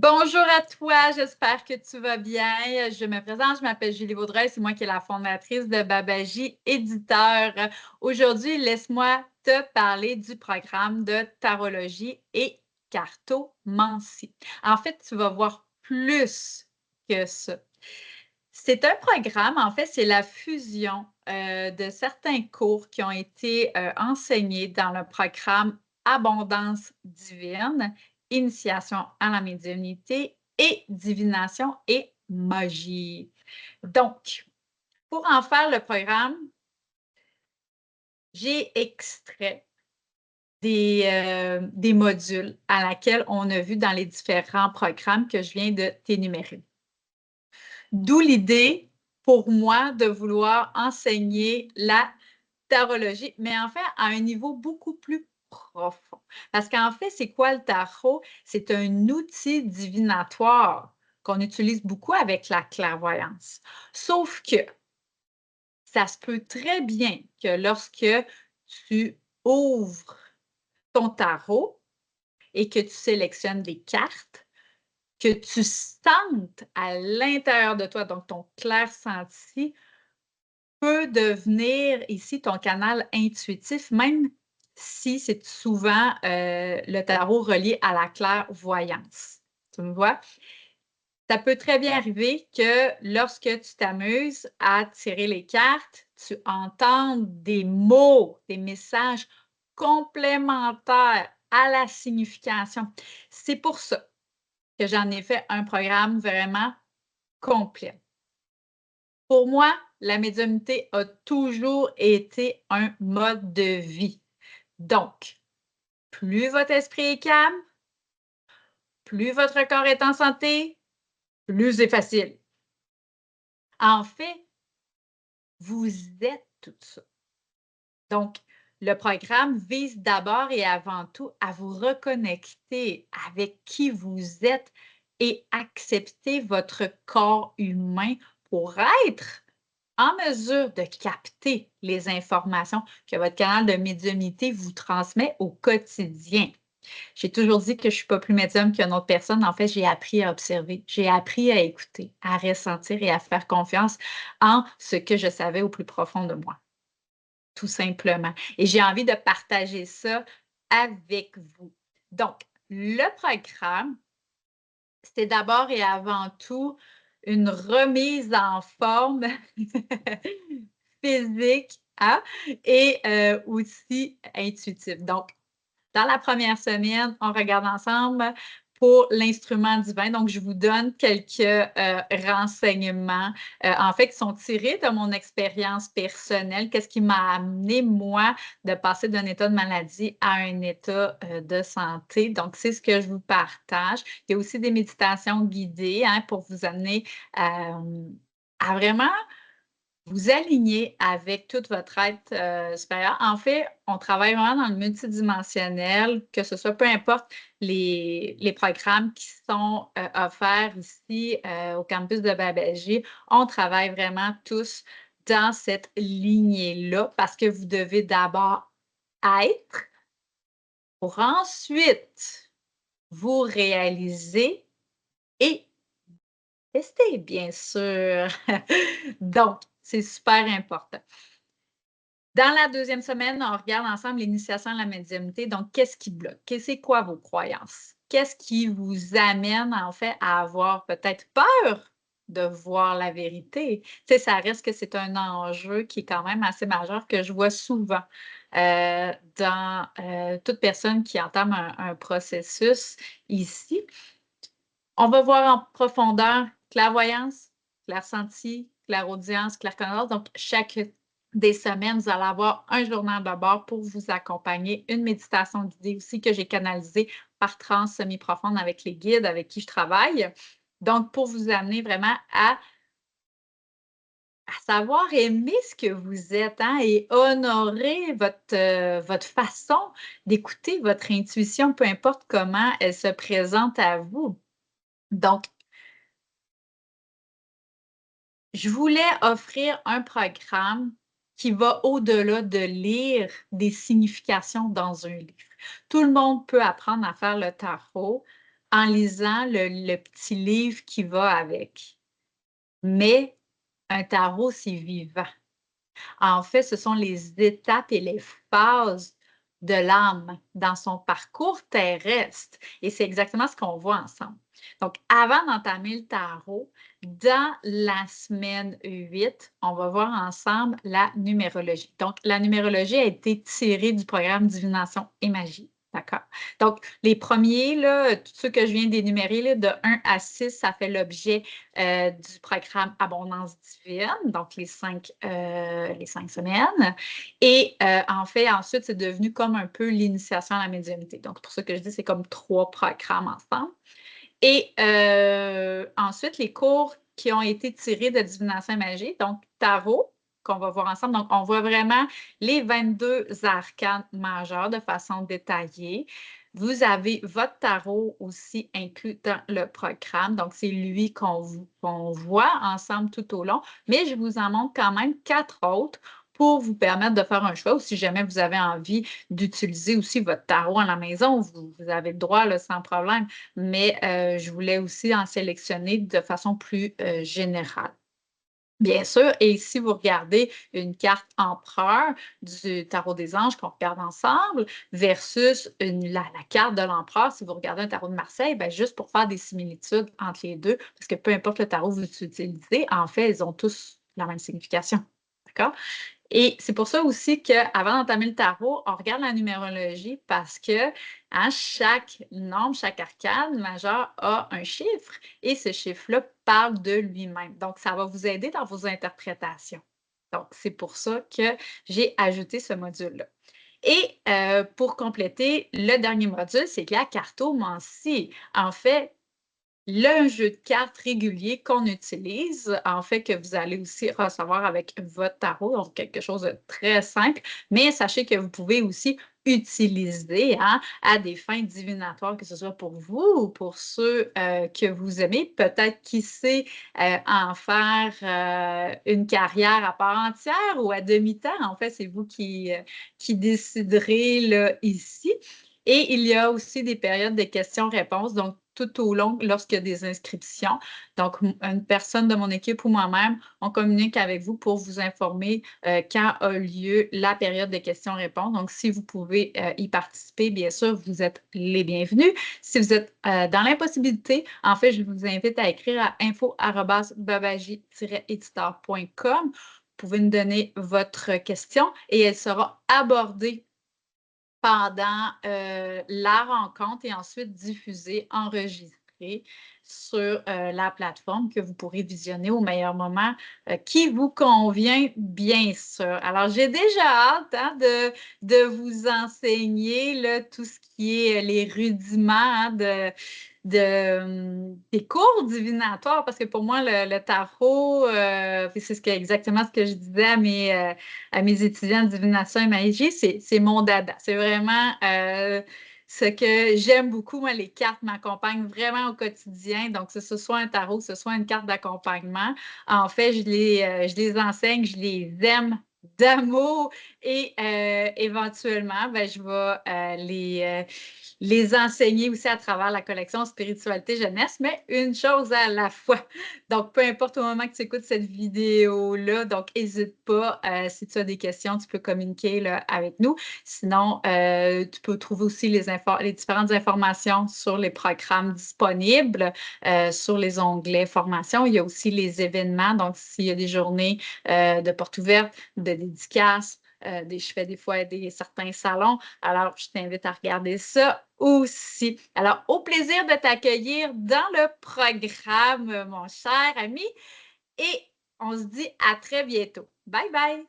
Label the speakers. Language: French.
Speaker 1: Bonjour à toi, j'espère que tu vas bien. Je me présente, je m'appelle Julie Vaudreuil, c'est moi qui est la fondatrice de Babaji Éditeur. Aujourd'hui, laisse-moi te parler du programme de tarologie et cartomancie. En fait, tu vas voir plus que ça. C'est un programme, en fait, c'est la fusion de certains cours qui ont été enseignés dans le programme Abondance divine, initiation à la médiumnité et divination et magie. Donc, pour en faire le programme, j'ai extrait des modules à laquelle on a vu dans les différents programmes que je viens de t'énumérer. D'où l'idée pour moi de vouloir enseigner la tarologie, mais en fait à un niveau beaucoup plus profond. Parce qu'en fait, c'est quoi le tarot? C'est un outil divinatoire qu'on utilise beaucoup avec la clairvoyance. Sauf que ça se peut très bien que lorsque tu ouvres ton tarot et que tu sélectionnes des cartes, que tu sentes à l'intérieur de toi, donc ton clair senti, peut devenir ici ton canal intuitif, même si c'est souvent le tarot relié à la clairvoyance. Tu me vois? Ça peut très bien arriver que lorsque tu t'amuses à tirer les cartes, tu entends des mots, des messages complémentaires à la signification. C'est pour ça que j'en ai fait un programme vraiment complet. Pour moi, la médiumnité a toujours été un mode de vie. Donc, plus votre esprit est calme, plus votre corps est en santé, plus c'est facile. En fait, vous êtes tout ça. Donc, le programme vise d'abord et avant tout à vous reconnecter avec qui vous êtes et accepter votre corps humain pour être en mesure de capter les informations que votre canal de médiumnité vous transmet au quotidien. J'ai toujours dit que je ne suis pas plus médium qu'une autre personne. En fait, j'ai appris à observer, j'ai appris à écouter, à ressentir et à faire confiance en ce que je savais au plus profond de moi, tout simplement. Et j'ai envie de partager ça avec vous. Donc, le programme, c'est d'abord et avant tout une remise en forme physique, hein, et aussi intuitive. Donc, dans la première semaine, on regarde ensemble pour l'instrument divin. Donc, je vous donne quelques renseignements, en fait, qui sont tirés de mon expérience personnelle. Qu'est-ce qui m'a amené, moi, de passer d'un état de maladie à un état de santé? Donc, c'est ce que je vous partage. Il y a aussi des méditations guidées, hein, pour vous amener à vraiment vous aligner avec toute votre être supérieur. En fait, on travaille vraiment dans le multidimensionnel, que ce soit peu importe les programmes qui sont offerts ici au campus de Babaji, on travaille vraiment tous dans cette lignée-là parce que vous devez d'abord être pour ensuite vous réaliser et tester, bien sûr. Donc, c'est super important. Dans la deuxième semaine, on regarde ensemble l'initiation à la médiumnité. Donc, qu'est-ce qui bloque? C'est quoi vos croyances? Qu'est-ce qui vous amène, en fait, à avoir peut-être peur de voir la vérité? Tu sais, ça reste que c'est un enjeu qui est quand même assez majeur que je vois souvent dans toute personne qui entame un processus ici. On va voir en profondeur clairvoyance, clair-senti, clairaudience, claircognance. Donc, chaque des semaines, vous allez avoir un journal de bord pour vous accompagner, une méditation guidée aussi que j'ai canalisée par transe semi-profonde avec les guides avec qui je travaille. Donc, pour vous amener vraiment à savoir aimer ce que vous êtes, hein, et honorer votre façon d'écouter votre intuition, peu importe comment elle se présente à vous. Donc, je voulais offrir un programme qui va au-delà de lire des significations dans un livre. Tout le monde peut apprendre à faire le tarot, en lisant le petit livre qui va avec. Mais un tarot, c'est vivant. En fait, ce sont les étapes et les phases de l'âme dans son parcours terrestre. Et c'est exactement ce qu'on voit ensemble. Donc, avant d'entamer le tarot, dans la semaine 8, on va voir ensemble la numérologie. Donc, la numérologie a été tirée du programme Divination et Magie. D'accord? Donc, les premiers, là, tous ceux que je viens d'énumérer, là, de 1 à 6, ça fait l'objet du programme Abondance divine, donc les 5 semaines. Et en fait, ensuite, c'est devenu comme un peu l'initiation à la médiumnité. Donc, pour ça que je dis, c'est comme 3 programmes ensemble. Et ensuite, les cours qui ont été tirés de Divination et Magie, donc tarot, qu'on va voir ensemble. Donc, on voit vraiment les 22 arcanes majeurs de façon détaillée. Vous avez votre tarot aussi inclus dans le programme. Donc, c'est lui qu'on voit ensemble tout au long. Mais je vous en montre quand même 4 autres pour vous permettre de faire un choix ou si jamais vous avez envie d'utiliser aussi votre tarot à la maison, vous avez le droit là, sans problème. Mais je voulais aussi en sélectionner de façon plus générale. Bien sûr, et si vous regardez une carte empereur du tarot des anges qu'on regarde ensemble versus la carte de l'empereur, si vous regardez un tarot de Marseille, bien, juste pour faire des similitudes entre les deux, parce que peu importe le tarot que vous utilisez, en fait, ils ont tous la même signification. D'accord? Et c'est pour ça aussi qu'avant d'entamer le tarot, on regarde la numérologie parce que chaque nombre, chaque arcane majeur a un chiffre et ce chiffre-là parle de lui-même. Donc, ça va vous aider dans vos interprétations. Donc, c'est pour ça que j'ai ajouté ce module-là. Et pour compléter, le dernier module, c'est la cartomancie. En fait, le jeu de cartes régulier qu'on utilise, en fait, que vous allez aussi recevoir avec votre tarot, donc quelque chose de très simple, mais sachez que vous pouvez aussi utiliser à des fins divinatoires, que ce soit pour vous ou pour ceux que vous aimez. Peut-être, qui sait, en faire une carrière à part entière ou à demi-temps. En fait, c'est vous qui déciderez là, ici. Et il y a aussi des périodes de questions-réponses, donc tout au long, lorsqu'il y a des inscriptions. Donc, une personne de mon équipe ou moi-même, on communique avec vous pour vous informer quand a lieu la période de questions-réponses. Donc, si vous pouvez y participer, bien sûr, vous êtes les bienvenus. Si vous êtes dans l'impossibilité, en fait, je vous invite à écrire à info@babaji-éditeur.com. Vous pouvez nous donner votre question et elle sera abordée pendant la rencontre et ensuite diffusée, enregistrée sur la plateforme que vous pourrez visionner au meilleur moment qui vous convient, bien sûr. Alors, j'ai déjà hâte de vous enseigner là, tout ce qui est les rudiments des cours divinatoires, parce que pour moi, le tarot, c'est exactement ce que je disais à mes étudiants de divination et magie, c'est mon dada. C'est vraiment ce que j'aime beaucoup. Moi, les cartes m'accompagnent vraiment au quotidien. Donc, que ce soit un tarot, que ce soit une carte d'accompagnement, en fait, je les enseigne, je les aime d'amour et éventuellement, ben, je vais les enseigner aussi à travers la collection Spiritualité Jeunesse, mais une chose à la fois. Donc, peu importe au moment que tu écoutes cette vidéo-là, donc n'hésite pas, si tu as des questions, tu peux communiquer là, avec nous. Sinon, tu peux trouver aussi les différentes informations sur les programmes disponibles, sur les onglets formation. Il y a aussi les événements, donc s'il y a des journées de portes ouvertes, de dédicaces, je fais des fois certains salons. Alors, je t'invite à regarder ça aussi. Alors, au plaisir de t'accueillir dans le programme, mon cher ami, et on se dit à très bientôt. Bye bye!